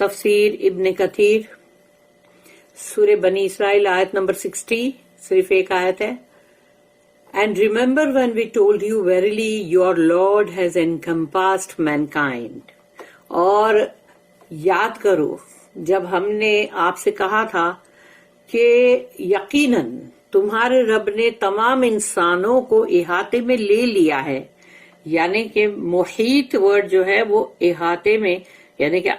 تفسیر ابن کثیر سورہ بنی اسرائیل آیت نمبر 60، صرف ایک آیت ہے. And remember when we told you verily your Lord has encompassed mankind. اور یاد کرو جب ہم نے آپ سے کہا تھا کہ یقیناً تمہارے رب نے تمام انسانوں کو احاطے میں لے لیا ہے. یعنی کہ محیط ورڈ جو ہے وہ احاطے میں، یعنی کہ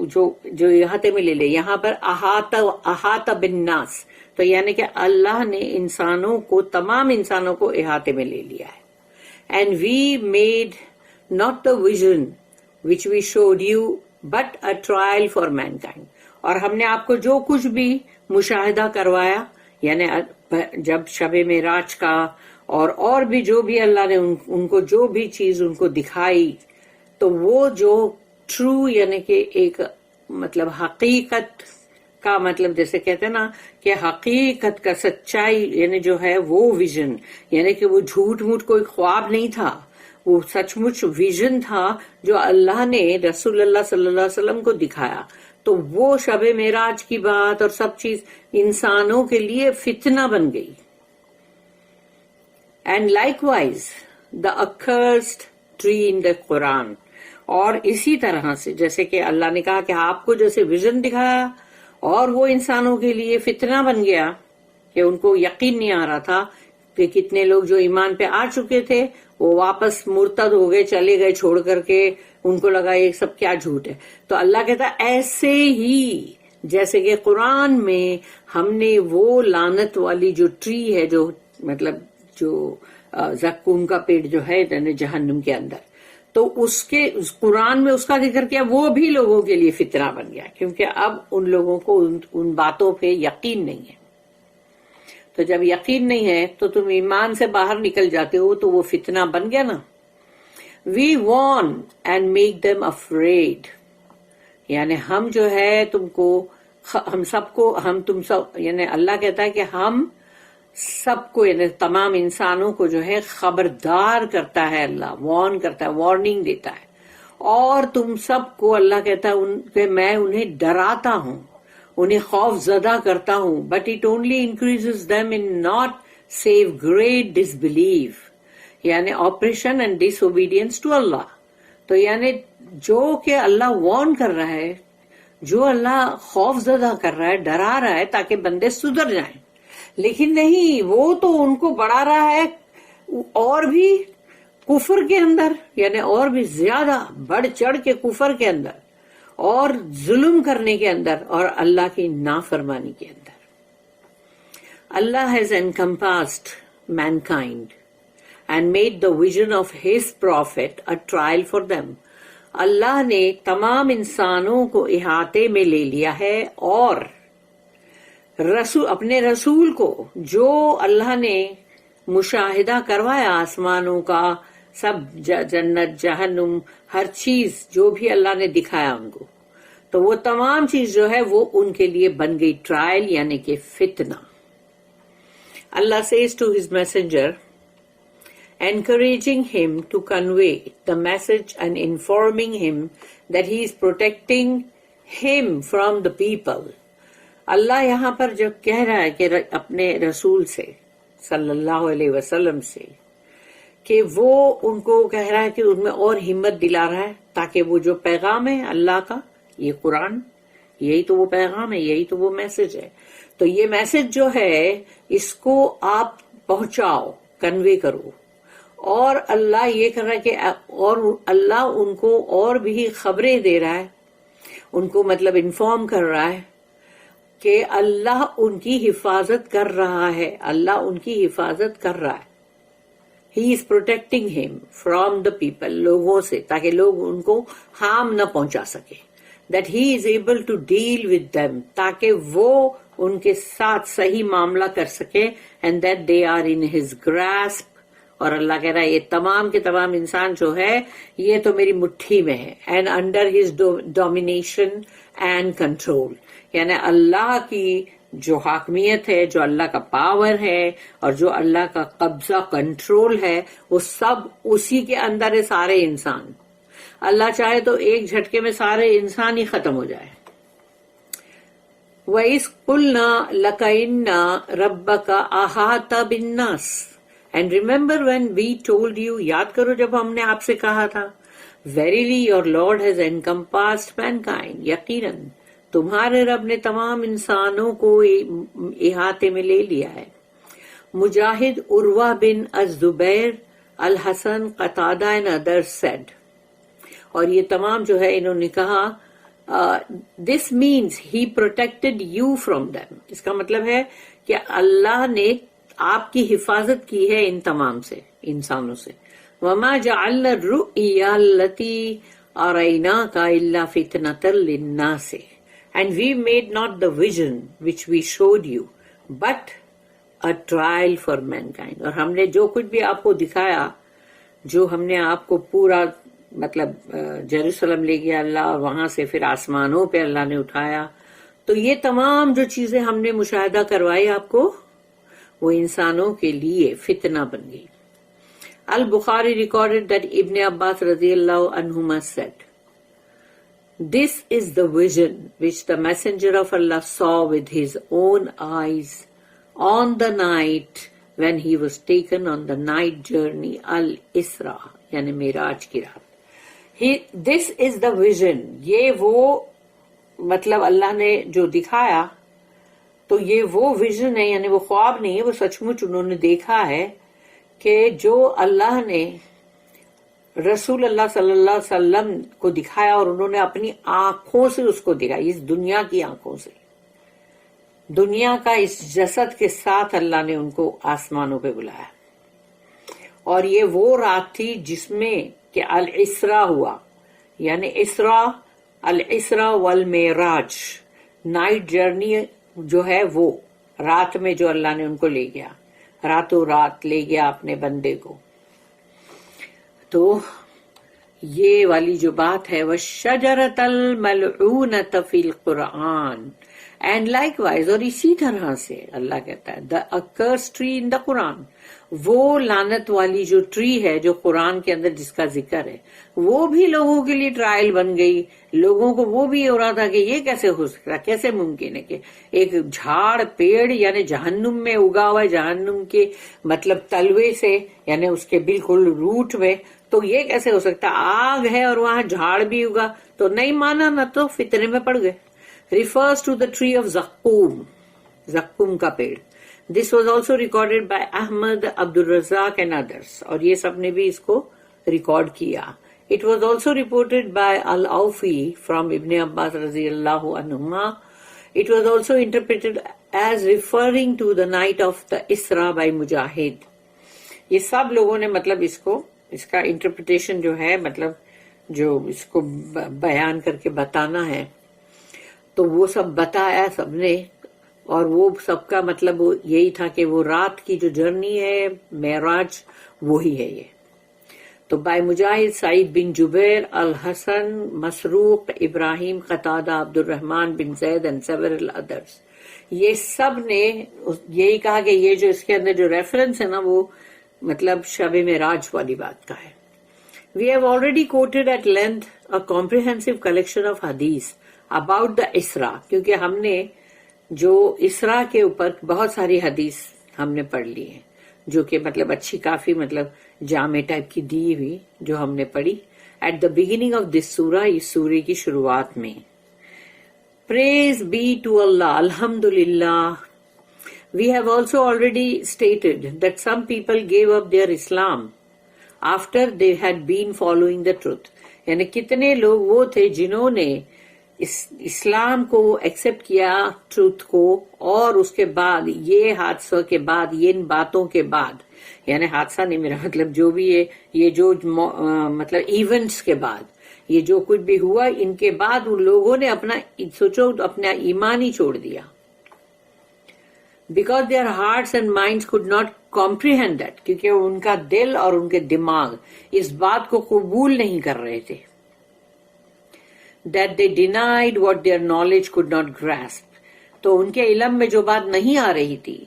جو احاطے میں لے لے. یہاں پر احاطہ بالناس، تو یعنی کہ اللہ نے انسانوں کو، تمام انسانوں کو احاطے میں لے لیا ہے. And we made not the vision which we showed you but a trial for mankind. اور ہم نے آپ کو جو کچھ بھی مشاہدہ کروایا، یعنی جب شب معراج کا اور بھی جو بھی اللہ نے ان کو جو بھی چیز ان کو دکھائی، تو وہ جو ٹرو یعنی کہ ایک مطلب حقیقت کا مطلب جیسے کہتے ہیں نا کہ حقیقت کا سچائی یعنی جو ہے وہ ویژن، یعنی کہ وہ جھوٹ موٹ کوئی خواب نہیں تھا، وہ سچ مچ ویژن تھا جو اللہ نے رسول اللہ صلی اللہ علیہ وسلم کو دکھایا. تو وہ شب معراج کی بات اور سب چیز انسانوں کے لیے فتنہ بن گئی. And like wise the accursed tree in the قرآن. اور اسی طرح سے جیسے کہ اللہ نے کہا کہ آپ کو جیسے ویژن دکھایا اور وہ انسانوں کے لیے فتنہ بن گیا کہ ان کو یقین نہیں آ رہا تھا کہ کتنے لوگ جو ایمان پہ آ چکے تھے وہ واپس مرتد ہو گئے، چلے گئے چھوڑ کر کے، ان کو لگا یہ سب کیا جھوٹ ہے. تو اللہ کہتا ہے ایسے ہی جیسے کہ قرآن میں ہم نے وہ لعنت والی جو ٹری ہے، جو مطلب جو زقوم کا پیڑ جو ہے جہنم کے اندر، تو اس قرآن میں اس کا ذکر کیا، وہ بھی لوگوں کے لیے فتنہ بن گیا کیونکہ اب ان لوگوں کو ان باتوں پہ یقین نہیں ہے. تو جب یقین نہیں ہے تو تم ایمان سے باہر نکل جاتے ہو تو وہ فتنہ بن گیا نا. We warn and make them afraid. یعنی ہم جو ہے تم سب یعنی اللہ کہتا ہے کہ ہم سب کو یعنی تمام انسانوں کو جو ہے خبردار کرتا ہے، اللہ وارن کرتا ہے، وارننگ دیتا ہے. اور تم سب کو اللہ کہتا ہے کہ میں انہیں ڈراتا ہوں، انہیں خوف زدہ کرتا ہوں. But it only increases them in not save great disbelief, یعنی oppression and disobedience to Allah. تو یعنی جو کہ اللہ وارن کر رہا ہے، جو اللہ خوف زدہ کر رہا ہے، ڈرا رہا ہے تاکہ بندے سدھر جائیں، لیکن نہیں، وہ تو ان کو بڑھا رہا ہے اور بھی کفر کے اندر، یعنی اور بھی زیادہ بڑھ چڑھ کے کفر کے اندر اور ظلم کرنے کے اندر اور اللہ کی نافرمانی کے اندر. اللہ has encompassed mankind and made the vision of his prophet a trial for them. اللہ نے تمام انسانوں کو احاطے میں لے لیا ہے اور اپنے رسول کو جو اللہ نے مشاہدہ کروایا آسمانوں کا، سب جنت جہنم ہر چیز جو بھی اللہ نے دکھایا ان کو، تو وہ تمام چیز جو ہے وہ ان کے لیے بن گئی ٹرائل یعنی کہ فتنہ. اللہ says to his messenger, encouraging him to convey the message and informing him that he is protecting him from the people. اللہ یہاں پر جو کہہ رہا ہے کہ اپنے رسول سے صلی اللہ علیہ وسلم سے کہ وہ ان کو کہہ رہا ہے کہ ان میں اور ہمت دلا رہا ہے تاکہ وہ جو پیغام ہے اللہ کا، یہ قرآن، یہی تو وہ پیغام ہے، یہی تو وہ میسج ہے. تو یہ میسج جو ہے اس کو آپ پہنچاؤ، کنوے کرو. اور اللہ یہ کر رہا ہے کہ اور اللہ ان کو اور بھی خبریں دے رہا ہے، ان کو مطلب انفارم کر رہا ہے کہ اللہ ان کی حفاظت کر رہا ہے، اللہ ان کی حفاظت کر رہا ہے. He is protecting him from the people، لوگوں سے، تاکہ لوگ ان کو ہارم نہ پہنچا سکے. That he is able to deal with them، تاکہ وہ ان کے ساتھ صحیح معاملہ کر سکے. And that they are in his grasp، اور اللہ کہہ رہا ہے یہ تمام کے تمام انسان جو ہے یہ تو میری مٹھی میں ہے. And under his domination and control، یعنی اللہ کی جو حاکمیت ہے، جو اللہ کا پاور ہے اور جو اللہ کا قبضہ کنٹرول ہے، وہ سب اسی کے اندر ہے. سارے انسان، اللہ چاہے تو ایک جھٹکے میں سارے انسان ہی ختم ہو جائے. وَإِذْ قُلْنَا لَكَ إِنَّ رَبَّكَ أَحَاطَ بِالنَّاسِ. And remember when we told you, یاد کرو جب ہم نے آپ سے کہا تھا, Verily your Lord has encompassed mankind. یقیناً تمہارے رب نے تمام انسانوں کو احاطے میں لے لیا ہے. مجاہد, عروہ بن الزبیر, الحسن, قتادہ and others said. اور یہ تمام جو ہے انہوں نے کہا, this means he protected you from them. اس کا مطلب ہے کہ اللہ نے آپ کی حفاظت کی ہے ان تمام سے, انسانوں سے. وَمَا جَعَلْنَا الرُّؤْيَا الَّتِي أَرَيْنَاكَ إِلَّا فِتْنَةً لِلنَّاسِ. And we made not the vision which we showed you, but a trial for mankind. اور ہم نے جو کچھ بھی آپ کو دکھایا, جو ہم نے آپ کو پورا مطلب جیروسلم لے گیا اللہ, اور وہاں سے پھر آسمانوں پہ اللہ نے اٹھایا, تو یہ تمام جو چیزیں ہم نے مشاہدہ کروائی آپ کو, وہ انسانوں کے لیے فتنہ بن گئی. البخاری ریکارڈڈ that ابن عباس رضی اللہ عنہما said, This is the vision which the messenger of Allah saw with his own eyes on the night when he was taken on the night journey al-Isra, یعنی معراج کی رات. This is the vision, یہ وہ مطلب اللہ نے جو دکھایا, تو یہ وہ ویژن ہے, یعنی وہ خواب نہیں ہے, وہ سچ مچ انہوں نے دیکھا ہے کہ جو اللہ نے رسول اللہ صلی اللہ علیہ وسلم کو دکھایا, اور انہوں نے اپنی آنکھوں سے اس کو دکھایا, اس دنیا کی آنکھوں سے, دنیا کا اس جسد کے ساتھ اللہ نے ان کو آسمانوں پہ بلایا. اور یہ وہ رات تھی جس میں کہ الاسرا ہوا, یعنی اسرا, الاسرا والمعراج, نائٹ جرنی جو ہے وہ رات میں جو اللہ نے ان کو لے گیا, راتوں رات لے گیا اپنے بندے کو. تو یہ والی جو بات ہے, وَالشَّجَرَةَ الْمَلْعُونَةَ فِي الْقُرْآنِ, اینڈ لائک وائز, اور اسی طرح سے اللہ کہتا ہے, the accursed tree in the Quran, وہ لعنت والی جو ٹری ہے جو قرآن کے اندر جس کا ذکر ہے, وہ بھی لوگوں کے لیے ٹرائل بن گئی. لوگوں کو وہ بھی ہو رہا تھا کہ یہ کیسے ہو سکتا, کیسے ممکن ہے کہ ایک جھاڑ پیڑ یعنی جہنم میں اگا ہوا ہے, جہنم کے مطلب تلوے سے, یعنی اس کے بالکل روٹ میں, تو یہ کیسے ہو سکتا, آگ ہے اور وہاں جھاڑ بھی اگا, تو نہیں مانا نہ تو فتنے میں پڑ گئے. refers to the tree of زقوم, زقوم کا پیڑ. This was also recorded by Ahmad, Abdul Razak and others, اور یہ سب نے بھی اس کو ریکارڈ کیا. It was also reported by Al-Awfi from Ibn Abbas رضی اللہ عنہما. It was also interpreted as referring to the night of the Isra by Mujahid. یہ سب لوگوں نے مطلب اس کا انٹرپریٹیشن جو ہے, مطلب جو اس کو بیان کر کے بتانا ہے, تو وہ سب بتایا سب نے, اور وہ سب کا مطلب یہی تھا کہ وہ رات کی جو جرنی ہے معراج وہی ہے یہ. تو بائی مجاہد, سعید بن جبیر, الحسن, مسروق, ابراہیم, قتادہ, عبد الرحمن بن زید and several others, یہ سب نے یہی کہا کہ یہ جو اس کے اندر جو ریفرنس ہے نا, وہ مطلب شب معراج والی بات کا ہے. We have already quoted at length a comprehensive collection of hadith about the Isra, کیونکہ ہم نے جو اسرا کے اوپر بہت ساری حدیث ہم نے پڑھ لی ہیں, جو کہ مطلب اچھی کافی مطلب جامع ٹائپ کی دی ہوئی, جو ہم نے پڑھی at the beginning of this سورہ, اس سورے کی شروعات میں. Praise be to Allah, Alhamdulillah. We have also already stated that some people gave up their Islam after they had been following the truth. یعنی کتنے لوگ وہ تھے جنہوں نے اسلام کو ایکسپٹ کیا, ٹروتھ کو, اور اس کے بعد یہ حادثوں کے بعد, یہ ان باتوں کے بعد, یعنی حادثہ نہیں میرا مطلب جو بھی ہے, یہ جو مطلب ایونٹس کے بعد, یہ جو کچھ بھی ہوا ان کے بعد ان لوگوں نے اپنا سوچو اپنا ایمان ہی چھوڑ دیا. Because their hearts and minds could not comprehend that, کیونکہ ان کا دل اور ان کے دماغ اس بات کو قبول نہیں کر رہے تھے. That they denied what their knowledge could not grasp, تو ان کے علم میں جو بات نہیں آ رہی تھی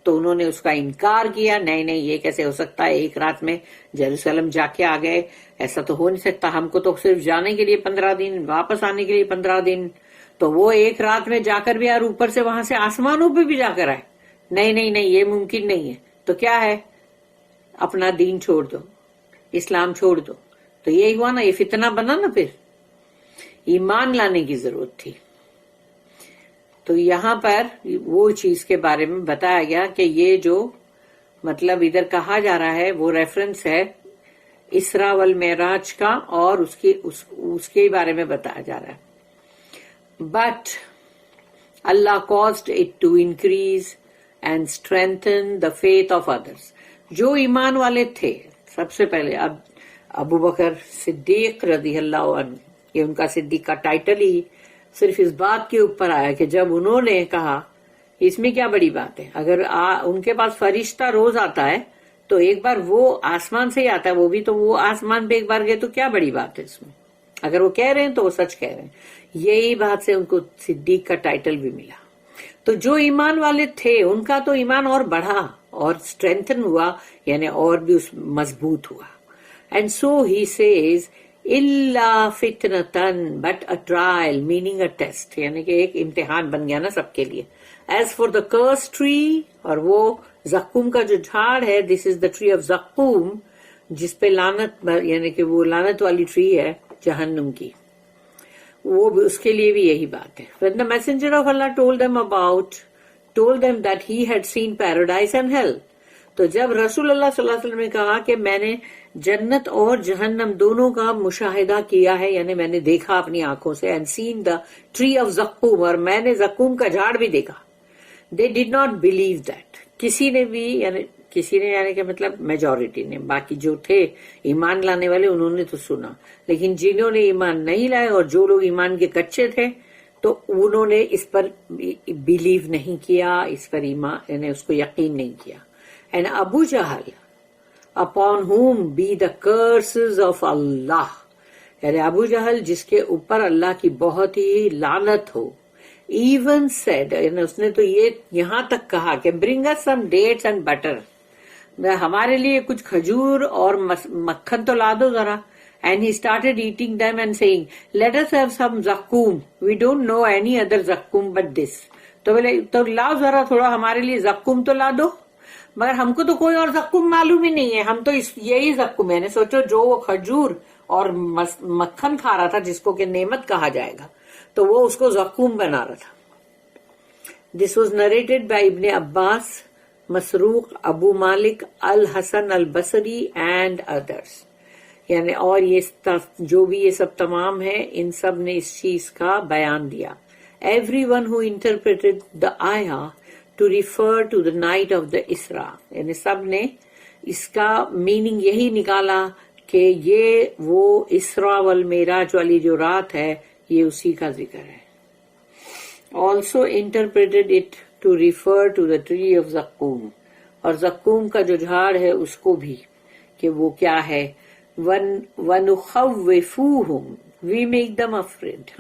تو انہوں نے اس کا انکار کیا. نہیں یہ کیسے ہو سکتا ہے, ایک رات میں جیروسلم جا کے آ گئے, ایسا تو ہو نہیں سکتا, ہم کو تو صرف جانے کے لیے 15 دن, واپس آنے کے لیے 15 دن, تو وہ ایک رات میں جا کر بھی اور اوپر سے وہاں سے آسمانوں پہ بھی جا کر آئے؟ نہیں نہیں نہیں، یہ ممکن نہیں ہے. تو کیا ہے؟ اپنا دین چھوڑ دو، اسلام چھوڑ دو. تو یہی ہوا نا، یہ فتنہ بنا نا. پھر ایمان لانے کی ضرورت تھی. تو یہاں پر وہ چیز کے بارے میں بتایا گیا کہ یہ جو مطلب ادھر کہا جا رہا ہے وہ ریفرنس ہے اسراء والمعراج کا، اور اس کے بارے میں بتایا جا رہا ہے. But Allah caused it to increase and strengthen the faith of others. جو ایمان والے تھے سب سے پہلے، اب ابو بکر صدیق رضی اللہ عنہ، یہ ان کا صدیق کا ٹائٹل ہی صرف اس بات کے اوپر آیا کہ جب انہوں نے کہا اس میں کیا بڑی بات ہے، اگر ان کے پاس فرشتہ روز آتا ہے تو ایک بار وہ آسمان سے ہی آتا ہے، وہ بھی تو وہ آسمان پہ ایک بار گئے تو کیا بڑی بات ہے اس میں. اگر وہ کہہ رہے ہیں تو وہ سچ کہہ رہے ہیں. یہی بات سے ان کو صدیق کا ٹائٹل بھی ملا. تو جو ایمان والے تھے ان کا تو ایمان اور بڑھا اور اسٹرینتھن ہوا، یعنی اور بھی مضبوط ہوا. اینڈ سو ہی سیز الا فتنتن but a trial, meaning a test, یعنی کہ ایک امتحان بن گیا نا سب کے لیے. As for the cursed tree, اور وہ زقوم کا جو جھاڑ ہے، دس از دا ٹری آف زقوم، جس پہ لعنت، یعنی کہ وہ لعنت والی ٹری ہے جہنم کی، وہ بھی اس کے لیے بھی یہی بات ہے. When the messenger of Allah told them that he had seen paradise and hell. تو جب رسول اللہ صلی اللہ علیہ وسلم نے کہا کہ میں نے جنت اور جہنم دونوں کا مشاہدہ کیا ہے، یعنی میں نے دیکھا اپنی آنکھوں سے، and seen the tree of زقوم، اور میں نے زقوم کا جھاڑ بھی دیکھا. They did not believe that. کسی نے یعنی کہ مطلب میجورٹی نے، باقی جو تھے ایمان لانے والے انہوں نے تو سنا، لیکن جنہوں نے ایمان نہیں لائے اور جو لوگ ایمان کے کچے تھے تو انہوں نے اس پر بلیو نہیں کیا، اس پر ایمان یعنی اس کو یقین نہیں کیا. And above Jahl upon whom be the curses of Allah، یعنی ابو جہل جس کے اوپر اللہ کی بہت ہی لعنت ہو، even said، یعنی اس نے تو یہ یہاں تک کہا کہ bring us some dates and butter، ہمارے لیے کچھ کھجور اور مکھن تو لا دو ذرا. And he started eating them and saying, let us have some zakum. We don't know any other zakum but this. تو بولے تو لاؤ ذرا تھوڑا ہمارے لیے زقوم تو لا دو، مگر ہم کو تو کوئی اور زقوم معلوم ہی نہیں ہے، ہم تو یہی زقوم ہے. سوچو جو وہ کھجور اور مکھن کھا رہا تھا جس کو کہ نعمت کہا جائے گا، تو وہ اس کو زقوم بنا رہا تھا. This was narrated by Ibn Abbas، Masruq, Abu Malik, al-Hasan al-Basri and others. یعنی اور یہ جو بھی یہ سب تمام ہے ان سب نے اس چیز کا بیان دیا. Everyone who interpreted the ayah to refer to the night of the Isra, یعنی سب نے اس کا میننگ یہی نکالا کہ یہ وہ اسرا والمعراج والی جو رات ہے یہ اسی کا ذکر ہے. Also interpreted it to refer to the tree of Zaqqum, اور زقوم کا جو جھاڑ ہے اس کو بھی کہ وہ کیا ہے. وَنُخَوِّفُوهُمْ، we make them afraid،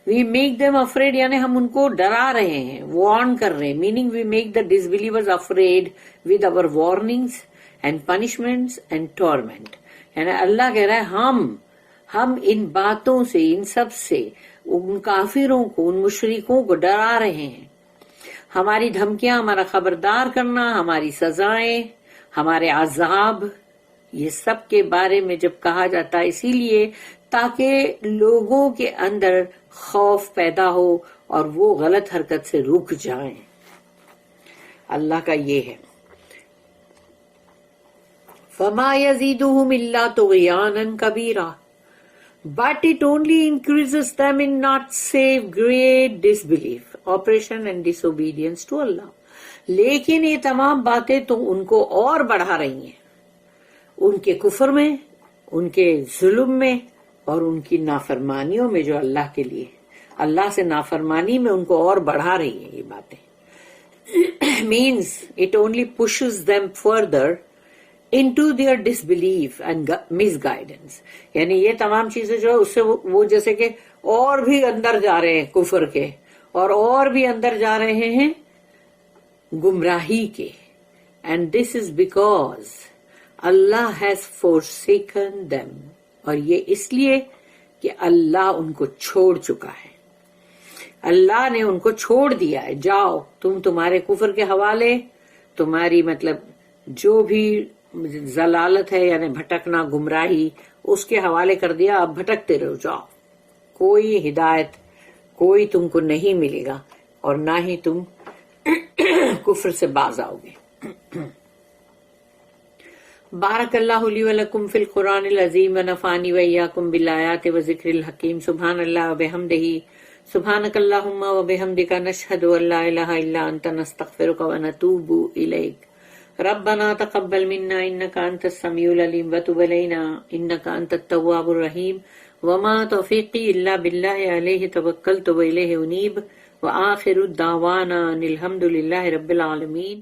we make them afraid یعنی ہم ان کو ڈرا رہے ہیں، وارن کر رہے ہیں. meaning we make the disbelievers afraid with our warnings and punishments and torment. یعنی اللہ کہہ رہا ہے ہم ان باتوں سے، ان سب سے ان کافروں کو، ان مشرکوں کو ڈرا رہے ہیں. ہماری دھمکیاں، ہمارا خبردار کرنا، ہماری سزائیں، ہمارے عذاب، یہ سب کے بارے میں جب کہا جاتا ہے اسی لیے تاکہ لوگوں کے اندر خوف پیدا ہو اور وہ غلط حرکت سے رک جائیں. اللہ کا یہ ہے. فَمَا يَزِيدُهُمْ إِلَّا طُغْيَانًا كَبِيرًا، but it only increases them in not save great disbelief, oppression and disobedience to Allah. لیکن یہ تمام باتیں تو ان کو اور بڑھا رہی ہیں ان کے کفر میں، ان کے ظلم میں اور ان کی نافرمانیوں میں جو اللہ کے لیے، اللہ سے نافرمانی میں ان کو اور بڑھا رہی ہیں یہ باتیں. means it only pushes them further into their disbelief and misguidance. یعنی یہ تمام چیزیں جو اس سے وہ جیسے کہ اور بھی اندر جا رہے ہیں کفر کے، اور بھی اندر جا رہے ہیں گمراہی کے. and this is because Allah has forsaken them، اور یہ اس لیے کہ اللہ ان کو چھوڑ چکا ہے. اللہ نے ان کو چھوڑ دیا ہے، جاؤ تم تمہارے کفر کے حوالے، تمہاری مطلب جو بھی ضلالت ہے یعنی بھٹکنا گمراہی اس کے حوالے کر دیا، اب بھٹکتے رہو، جاؤ، کوئی ہدایت کوئی تم کو نہیں ملے گا اور نہ ہی تم کفر سے باز آؤ گے۔ بارک اللہ لی ولکم فی القرآن العظیم ونفعنی وإیاکم بالآیات وذکر الحکیم۔ سبحان اللہ وبحمدہ، سبحانک اللہم وبحمدک، نشہد ان لا الہ الا انت، نستغفرک ونتوب الیک۔ ربنا تقبل منا انک انت السمیع العلیم وتب علینا انک انت التواب الرحیم، وما توفیقی الا باللہ علیہ توکلت والیہ انیب، وآخر دعوانا ان الحمد للہ رب العالمین۔